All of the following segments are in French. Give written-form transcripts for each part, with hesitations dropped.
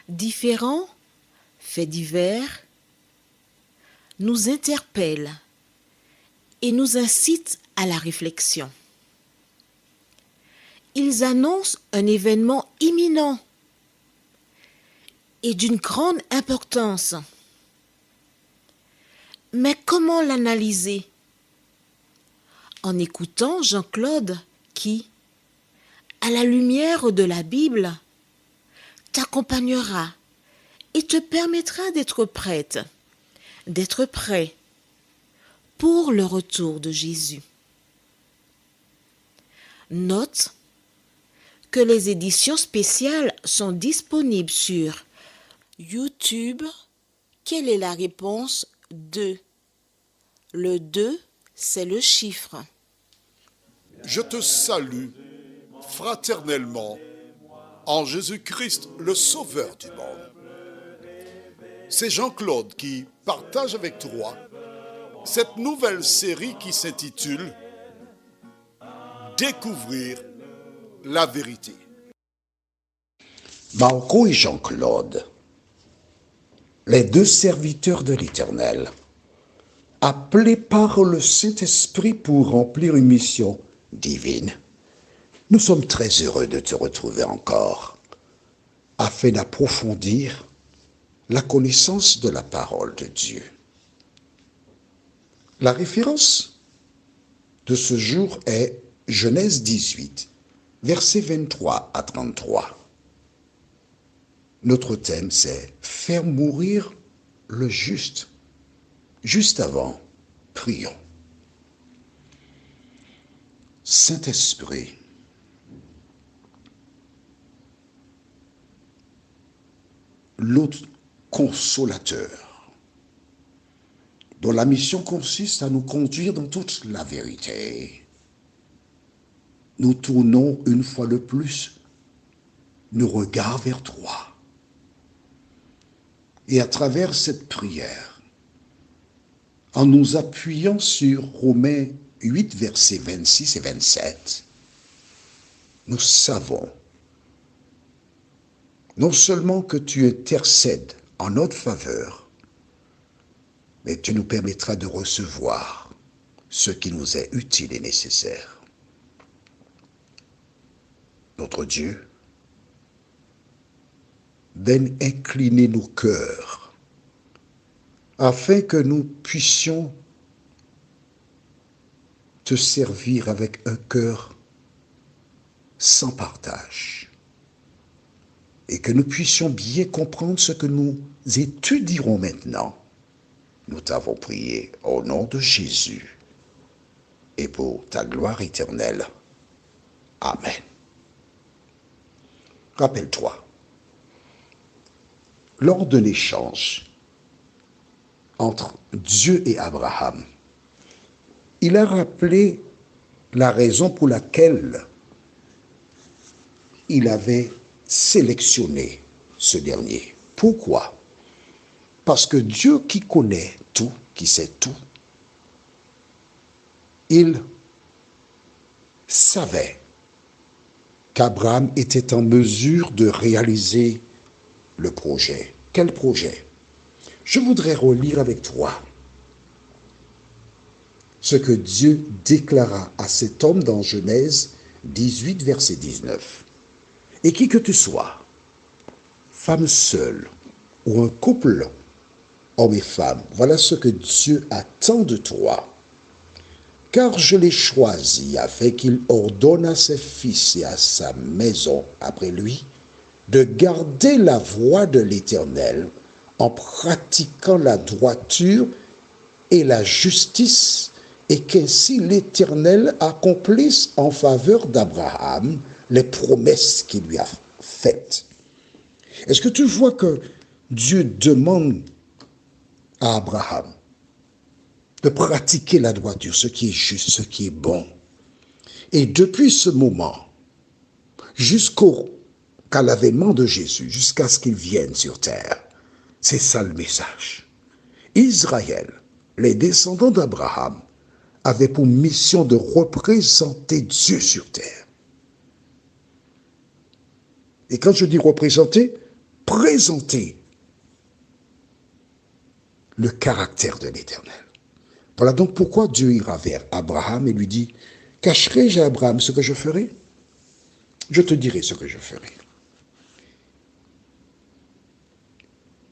Différents faits divers nous interpellent et nous incitent à la réflexion. Ils annoncent un événement imminent et d'une grande importance. Mais comment l'analyser? En écoutant Jean-Claude qui, à la lumière de la Bible, t'accompagnera et te permettra d'être prête, d'être prêt pour le retour de Jésus. Note que les éditions spéciales sont disponibles sur YouTube. Quelle est la réponse 2? Le 2, c'est le chiffre. Je te salue fraternellement en Jésus-Christ, le Sauveur du monde. C'est Jean-Claude qui partage avec toi cette nouvelle série qui s'intitule « Découvrir la vérité ». Marco et Jean-Claude, les deux serviteurs de l'Éternel, appelés par le Saint-Esprit pour remplir une mission divine, nous sommes très heureux de te retrouver encore, afin d'approfondir la connaissance de la parole de Dieu. La référence de ce jour est Genèse 18, versets 23 à 33. Notre thème, c'est « Faire mourir le juste ». Juste avant, prions. Saint-Esprit, l'autre consolateur, dont la mission consiste à nous conduire dans toute la vérité. Nous tournons une fois de plus nos regards vers toi. Et à travers cette prière, en nous appuyant sur Romains 8, versets 26 et 27, nous savons non seulement que tu intercèdes en notre faveur, mais tu nous permettras de recevoir ce qui nous est utile et nécessaire. Notre Dieu, daigne incliner nos cœurs afin que nous puissions te servir avec un cœur sans partage et que nous puissions bien comprendre ce que nous étudierons maintenant. Nous t'avons prié au nom de Jésus et pour ta gloire éternelle. Amen. Rappelle-toi, lors d'un échange entre Dieu et Abraham, il a rappelé la raison pour laquelle il avait sélectionné ce dernier. Pourquoi? Parce que Dieu qui connaît tout, qui sait tout, il savait qu'Abraham était en mesure de réaliser le projet. Quel projet? Je voudrais relire avec toi ce que Dieu déclara à cet homme dans Genèse 18, verset 19. Et qui que tu sois, femme seule ou un couple, homme et femme, voilà ce que Dieu attend de toi. Car je l'ai choisi afin qu'il ordonne à ses fils et à sa maison après lui de garder la voie de l'Éternel en pratiquant la droiture et la justice, et qu'ainsi l'Éternel accomplisse en faveur d'Abraham les promesses qu'il lui a faites. Est-ce que tu vois que Dieu demande à Abraham de pratiquer la droiture, ce qui est juste, ce qui est bon. Et depuis ce moment, jusqu'à l'avènement de Jésus, jusqu'à ce qu'il vienne sur terre, c'est ça le message. Israël, les descendants d'Abraham, avaient pour mission de représenter Dieu sur terre. Et quand je dis représenter, présenter le caractère de l'Éternel. Voilà donc pourquoi Dieu ira vers Abraham et lui dit, cacherai-je à Abraham ce que je ferai? Je te dirai ce que je ferai.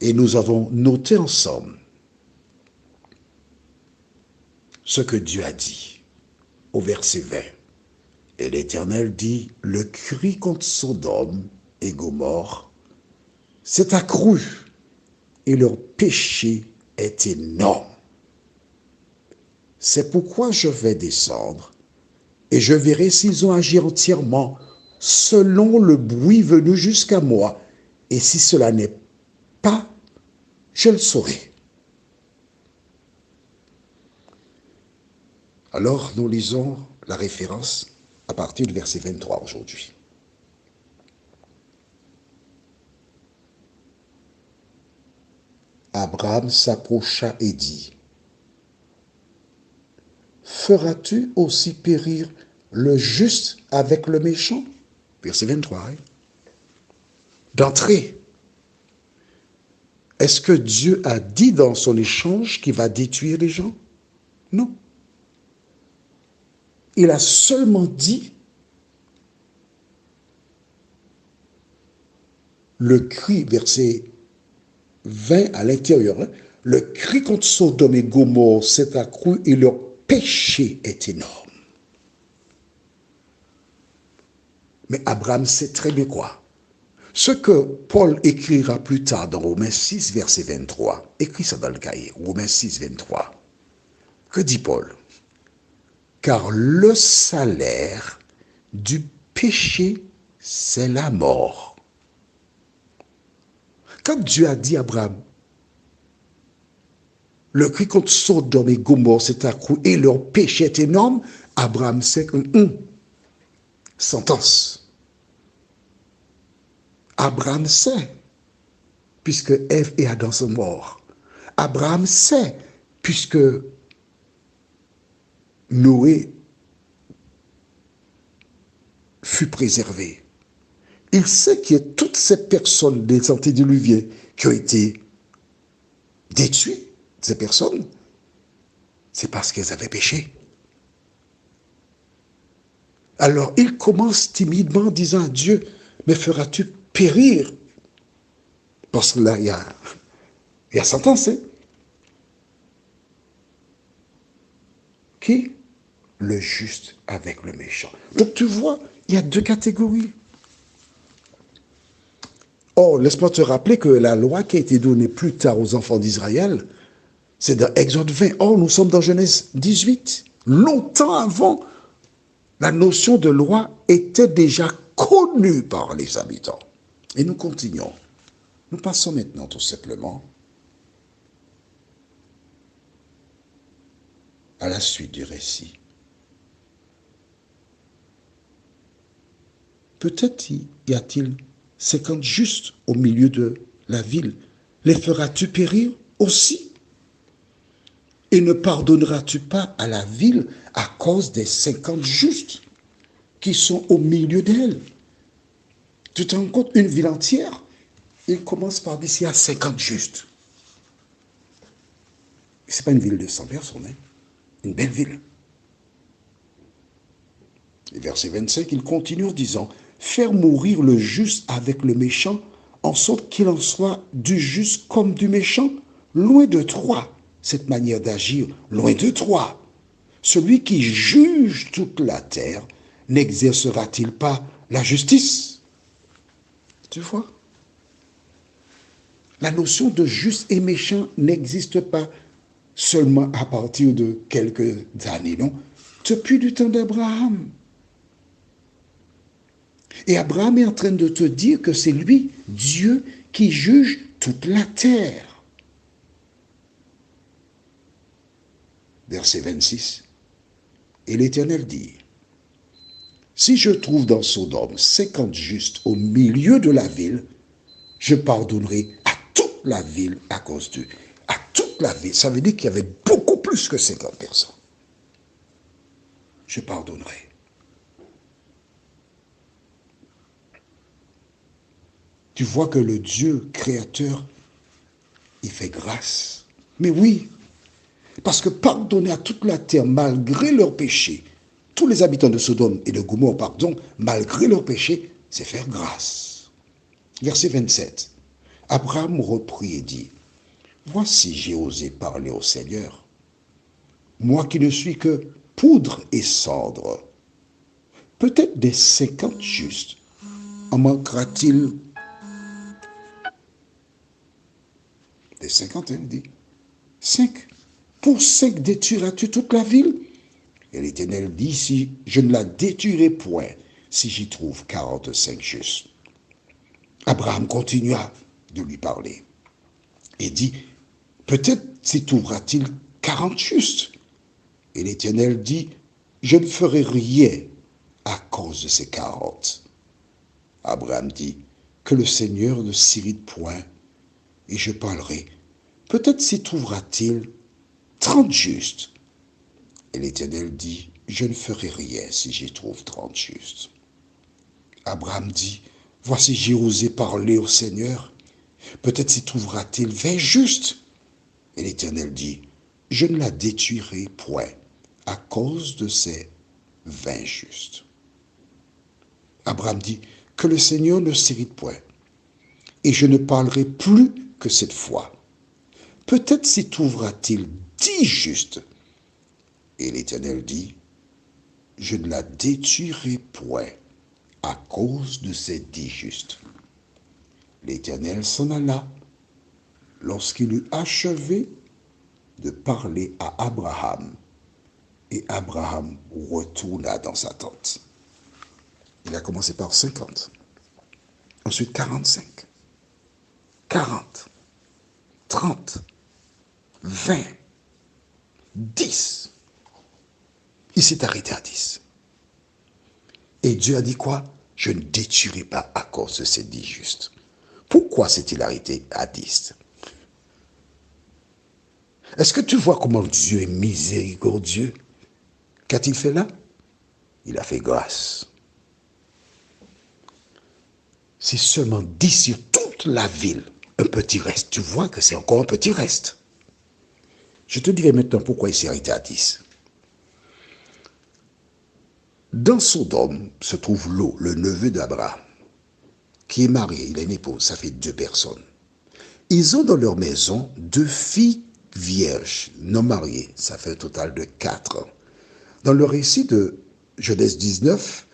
Et nous avons noté ensemble ce que Dieu a dit au verset 20. Et l'Éternel dit, le cri contre Sodome et Gomorrhe s'est accru et leur péché est énorme. C'est pourquoi je vais descendre et je verrai s'ils ont agi entièrement selon le bruit venu jusqu'à moi. Et si cela n'est pas, je le saurai. Alors, nous lisons la référence à partir du verset 23 aujourd'hui. Abraham s'approcha et dit, feras-tu aussi périr le juste avec le méchant? Verset 23. Hein? D'entrée, est-ce que Dieu a dit dans son échange qu'il va détruire les gens? Non. Il a seulement dit le cri, verset 20 à l'intérieur, hein, le cri contre Sodome et Gomorrhe s'est accru et leur péché est énorme. Mais Abraham sait très bien quoi. Ce que Paul écrira plus tard dans Romains 6, verset 23, écrit ça dans le cahier, Romains 6, 23. Que dit Paul? Car le salaire du péché, c'est la mort. Quand Dieu a dit à Abraham, le cri contre Sodome et Gomorrhe s'est accru et leur péché est énorme, Abraham sait que sentence. Abraham sait, puisque Ève et Adam sont morts. Abraham sait, puisque Noé fut préservé. Il sait qu'il y a toutes ces personnes des antédiluviens qui ont été détruites. Ces personnes, c'est parce qu'elles avaient péché. Alors il commence timidement en disant à Dieu, mais feras-tu périr? Parce que là, il y a sentence. Hein? Qui? Le juste avec le méchant. Donc tu vois, il y a deux catégories. Or, laisse-moi te rappeler que la loi qui a été donnée plus tard aux enfants d'Israël, c'est dans Exode 20. Or, nous sommes dans Genèse 18. Longtemps avant, la notion de loi était déjà connue par les habitants. Et nous continuons. Nous passons maintenant tout simplement à la suite du récit. Peut-être y a-t-il 50 justes au milieu de la ville. Les feras-tu périr aussi? Et ne pardonneras-tu pas à la ville à cause des 50 justes qui sont au milieu d'elle? Tu te rends compte, une ville entière, il commence par dire qu'il y a 50 justes. Ce n'est pas une ville de 100 personnes, hein? Une belle ville. Et verset 25, il continue en disant, faire mourir le juste avec le méchant, en sorte qu'il en soit du juste comme du méchant, loin de toi. Cette manière d'agir, loin de toi. Celui qui juge toute la terre, n'exercera-t-il pas la justice? Tu vois? La notion de juste et méchant n'existe pas seulement à partir de quelques années, non? Depuis du temps d'Abraham. Et Abraham est en train de te dire que c'est lui, Dieu, qui juge toute la terre. verset 26. Et l'Éternel dit, si je trouve dans Sodome 50 justes au milieu de la ville, je pardonnerai à toute la ville à cause d'eux. À toute la ville. Ça veut dire qu'il y avait beaucoup plus que 50 personnes. Je pardonnerai. Tu vois que le Dieu créateur, il fait grâce. Mais oui, parce que pardonner à toute la terre malgré leurs péchés, tous les habitants de Sodome et de Gomorrhe, pardon, malgré leurs péchés, c'est faire grâce. Verset 27. Abraham reprit et dit, voici j'ai osé parler au Seigneur, moi qui ne suis que poudre et cendre. Peut-être des 50 justes, en manquera-t-il des 50, il dit. 5. Pour 5 détruiras-tu toute la ville? Et l'Éternel dit, si je ne la détruirai point, si j'y trouve 45 justes. Abraham continua de lui parler et dit, peut-être s'y trouvera-t-il 40 justes. Et l'Éternel dit, je ne ferai rien à cause de ces 40. Abraham dit, que le Seigneur ne s'irrite point, et je parlerai. Peut-être s'y trouvera-t-il 30 justes. Et l'Éternel dit, je ne ferai rien si j'y trouve 30 justes. Abraham dit, voici j'ai osé parler au Seigneur. Peut-être s'y trouvera-t-il 20 justes. Et l'Éternel dit, je ne la détruirai point à cause de ces 20 justes. Abraham dit, que le Seigneur ne s'irrite point, et je ne parlerai plus que cette fois. Peut-être s'y trouvera-t-il 10 justes. Et l'Éternel dit, je ne la détruirai point à cause de ces 10 justes. L'Éternel s'en alla lorsqu'il eut achevé de parler à Abraham, et Abraham retourna dans sa tente. Il a commencé par 50, ensuite 45, 40, 30, 20, 10. Il s'est arrêté à 10. Et Dieu a dit quoi? Je ne détruirai pas à cause de ces 10 justes. Pourquoi s'est-il arrêté à 10? Est-ce que tu vois comment Dieu est miséricordieux? Qu'a-t-il fait là? Il a fait grâce. C'est seulement 10 sur toute la ville, un petit reste. Tu vois que c'est encore un petit reste. Je te dirai maintenant pourquoi il s'est arrêté à 10. Dans Sodome se trouve Lot, le neveu d'Abraham, qui est marié, il a une épouse, ça fait 2 personnes. Ils ont dans leur maison 2 filles vierges, non mariées, ça fait un total de 4. Dans le récit de Genèse 19,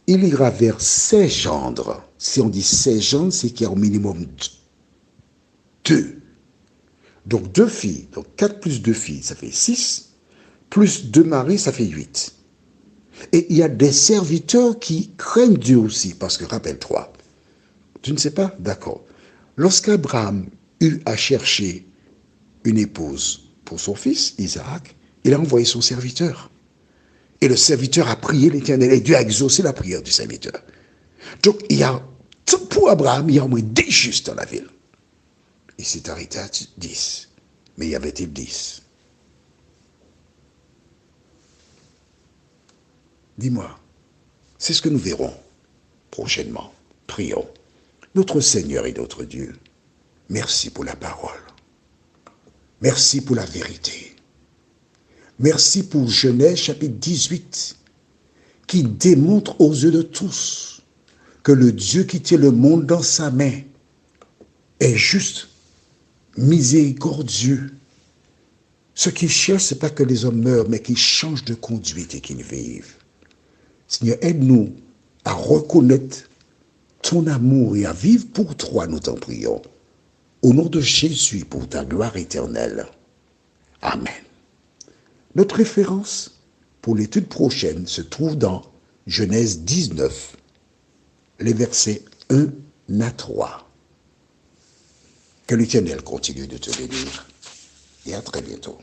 il ira vers 16 gendres. Si on dit 16 gendres, c'est qu'il y a au minimum 2. Donc 2 filles, donc 4 plus 2 filles, ça fait 6, plus 2 maris, ça fait 8. Et il y a des serviteurs qui craignent Dieu aussi, parce que rappelle-toi, tu ne sais pas? D'accord. Lorsqu'Abraham eut à chercher une épouse pour son fils, Isaac, il a envoyé son serviteur. Et le serviteur a prié l'Éternel, et Dieu a exaucé la prière du serviteur. Donc, pour Abraham, il y a au moins 10 justes dans la ville. Il s'est arrêté à 10. Mais y avait-il 10? Dis-moi, c'est ce que nous verrons prochainement. Prions. Notre Seigneur et notre Dieu, merci pour la parole. Merci pour la vérité. Merci pour Genèse chapitre 18, qui démontre aux yeux de tous que le Dieu qui tient le monde dans sa main est juste, miséricordieux. Ce qu'il cherche, ce n'est pas que les hommes meurent, mais qu'ils changent de conduite et qu'ils vivent. Seigneur, aide-nous à reconnaître ton amour et à vivre pour toi, nous t'en prions. Au nom de Jésus, pour ta gloire éternelle. Amen. Notre référence pour l'étude prochaine se trouve dans Genèse 19, les versets 1 à 3. Que l'Éternel continue de te bénir et à très bientôt.